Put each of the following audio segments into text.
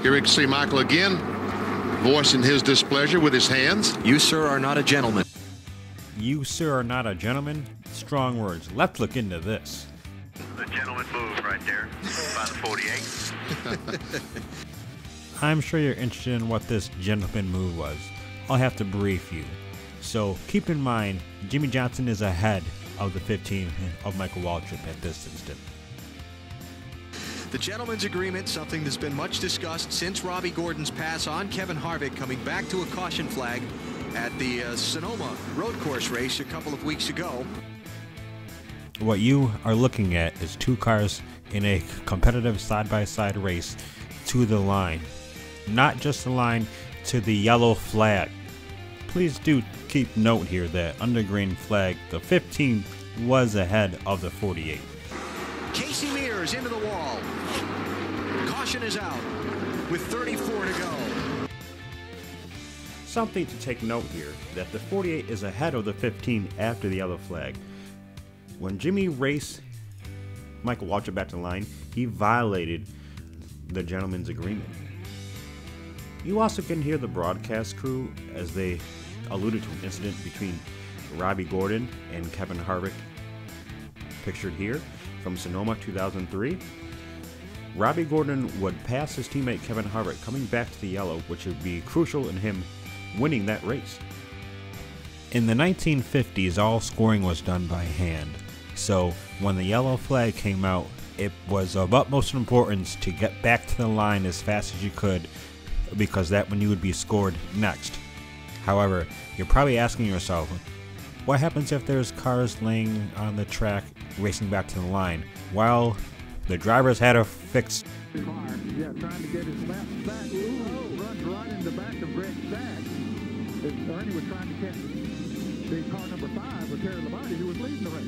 Here we can see Michael again, voicing his displeasure with his hands. You, sir, are not a gentleman. You, sir, are not a gentleman? Strong words. Let's look into this. The gentleman move right there by the 48. I'm sure you're interested in what this gentleman move was. I'll have to brief you. So keep in mind, Jimmie Johnson is ahead of the 15 of Michael Waltrip at this instant. The gentleman's agreement, something that's been much discussed since Robbie Gordon's pass on Kevin Harvick, coming back to a caution flag at the Sonoma road course race a couple of weeks ago. What you are looking at is two cars in a competitive side-by-side race to the line. Not just the line, to the yellow flag. Please do keep note here that under green flag, the 15 was ahead of the 48. Casey Mears into the wall. Caution is out with 34 to go. Something to take note here, that the 48 is ahead of the 15 after the yellow flag. When Jimmy raced Michael Waltrip back to the line, he violated the gentleman's agreement. You also can hear the broadcast crew as they alluded to an incident between Robbie Gordon and Kevin Harvick, pictured here from Sonoma 2003. Robbie Gordon would pass his teammate Kevin Harvick coming back to the yellow, which would be crucial in him winning that race. In the 1950s, all scoring was done by hand. So when the yellow flag came out, it was of utmost importance to get back to the line as fast as you could, because that when you would be scored next. However, you're probably asking yourself, what happens if there's cars laying on the track racing back to the line? Well, the drivers had a fix. Yeah, trying to get his left back. Ooh, runs right in the back of Greg's back. Ernie was trying to catch the car number 5 with Terry Labonte, who was leading the race.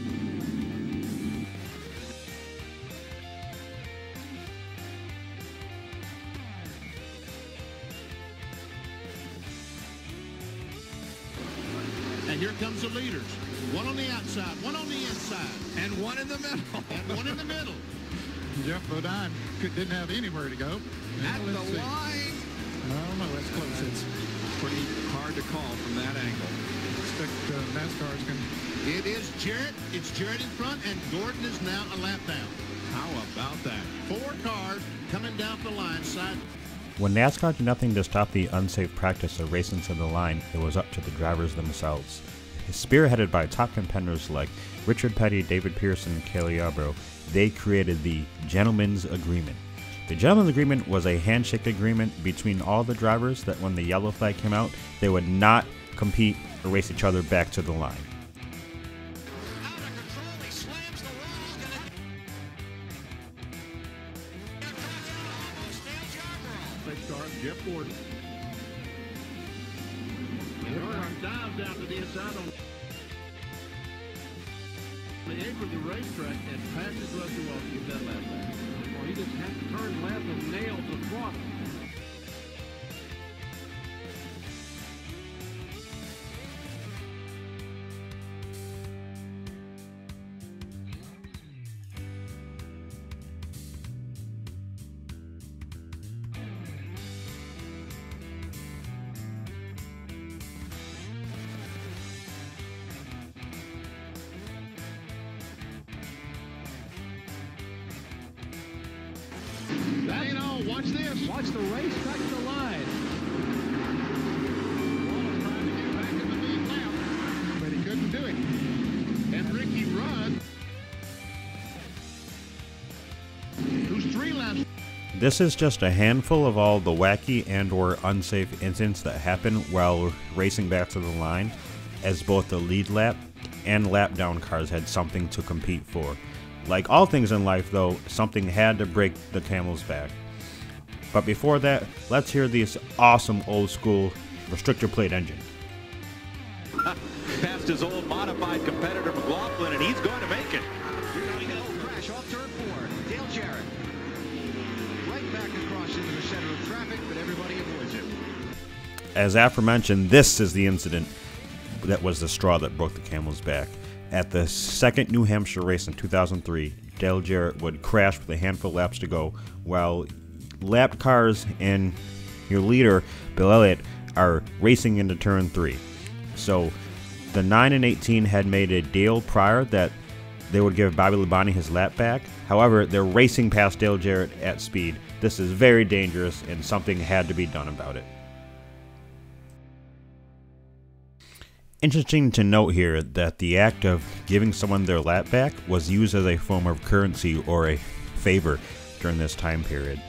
And here comes the leaders. One on the outside, one on the inside. And one in the middle. And one in the middle. Jeff Bodine didn't have anywhere to go. At the line. I don't know, that's close. It's Pretty hard to call from that angle. expect NASCAR's going to... It is Jarrett. It's Jarrett in front, and Gordon is now a lap down. How about that? 4 cars coming down the line side. When NASCAR did nothing to stop the unsafe practice of racing to the line, it was up to the drivers themselves. Spearheaded by top contenders like Richard Petty, David Pearson, and Cale Yarborough, they created the Gentleman's Agreement. The Gentleman's Agreement was a handshake agreement between all the drivers that when the yellow flag came out, they would not compete or race each other back to the line. Jeff Gordon. Dives down to the inside on the edge of the racetrack and passes Rusty off to get that lap back. Well, he just has to turn left and nail the throttle. That ain't all. Watch this. Watch the race back to the line. Wallace trying to get back in the lead lap, but he couldn't do it. And Ricky Rudd, who's 3 laps. This is just a handful of all the wacky and or unsafe incidents that happen while racing back to the line, as both the lead lap and lap down cars had something to compete for. Like all things in life though, something had to break the camel's back. But before that, let's hear this awesome old school restrictor plate engine. Past his old modified competitor McLaughlin, and he's going to make it. Crash off turn 4. Dale Jarrett. Right back across into the center of traffic, but everybody avoids him. As aforementioned, this is the incident that was the straw that broke the camel's back. At the second New Hampshire race in 2003, Dale Jarrett would crash with a handful of laps to go while lapped cars and your leader, Bill Elliott, are racing into turn 3. So the 9 and 18 had made a deal prior that they would give Bobby Labonte his lap back. However, they're racing past Dale Jarrett at speed. This is very dangerous, and something had to be done about it. Interesting to note here that the act of giving someone their lap back was used as a form of currency or a favor during this time period.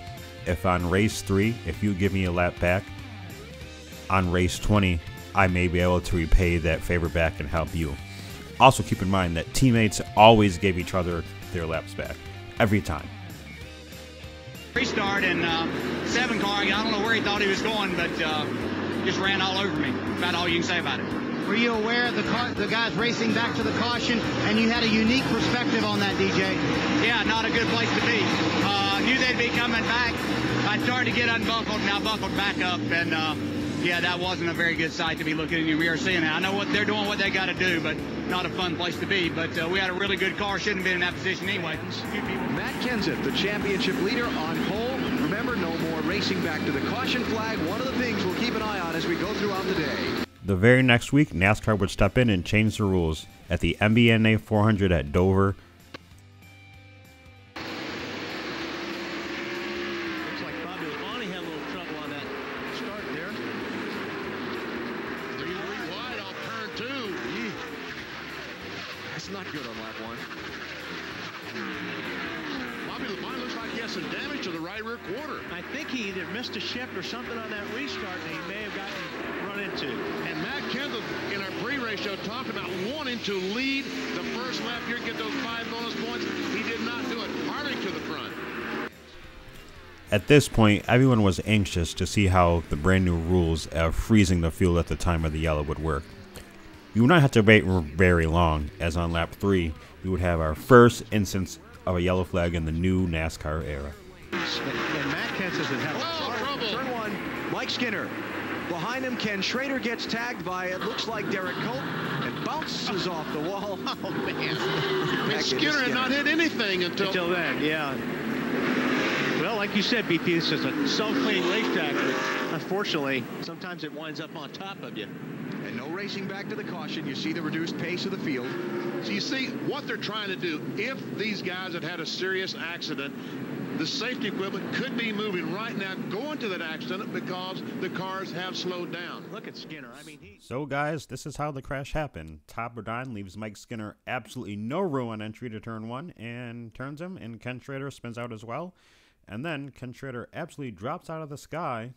If on race 3, if you give me a lap back, on race 20, I may be able to repay that favor back and help you. Also keep in mind that teammates always gave each other their laps back, every time. Restart and 7 car, I don't know where he thought he was going, but just ran all over me. About all you can say about it. Were you aware of the guys racing back to the caution, and you had a unique perspective on that, DJ? Yeah, not a good place to be. Knew they'd be coming back. I started to get unbuckled, and I buckled back up, and yeah, that wasn't a very good sight to be looking in your rear seeing that. I know what they're doing, what they got to do, but not a fun place to be. But we had a really good car, shouldn't have been in that position anyway. Matt Kenseth, the championship leader on pole. Remember, no more racing back to the caution flag. One of the things we'll keep an eye on as we go throughout the day. The very next week, NASCAR would step in and change the rules at the MBNA 400 at Dover. Looks like Bobby Labonte had a little trouble on that start there. 3 wide off turn 2. That's not good on lap 1. Bobby Labonte looks like he has some damage to the right rear quarter. I think he either missed a shift or something on that restart that he may have gotten run into. And Matt Kenseth in our pre-race show talked about wanting to lead the first lap here, get those 5 bonus points. He did not do it. Harvick to the front. At this point, everyone was anxious to see how the brand new rules of freezing the fuel at the time of the yellow would work. You would not have to wait very long, as on lap 3, we would have our first instance of a yellow flag in the new NASCAR era. And Matt Kenseth had trouble. Turn 1, Mike Skinner. Behind him, Ken Schrader gets tagged by, it looks like Derek Cope, and bounces off the wall. Oh, man. And Skinner had not hit anything until then, yeah. Well, like you said, BP, this is a self-cleaning racetrack, but unfortunately, sometimes it winds up on top of you. And no racing back to the caution. You see the reduced pace of the field. So you see what they're trying to do. If these guys had had a serious accident, the safety equipment could be moving right now, going to that accident because the cars have slowed down. Look at Skinner. I mean, So guys, this is how the crash happened. Todd Bodine leaves Mike Skinner absolutely no room on entry to turn 1 and turns him, and Ken Schrader spins out as well. And then Ken Schrader absolutely drops out of the sky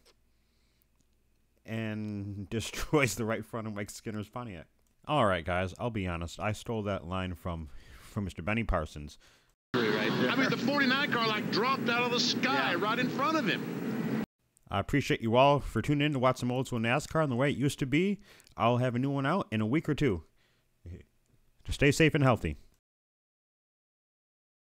and destroys the right front of Mike Skinner's Pontiac. All right, guys, I'll be honest. I stole that line from Mr. Benny Parsons. I mean, the 49 car like dropped out of the sky right in front of him. I appreciate you all for tuning in to watch some old school NASCAR and the way it used to be. I'll have a new one out in a week or 2. Just stay safe and healthy.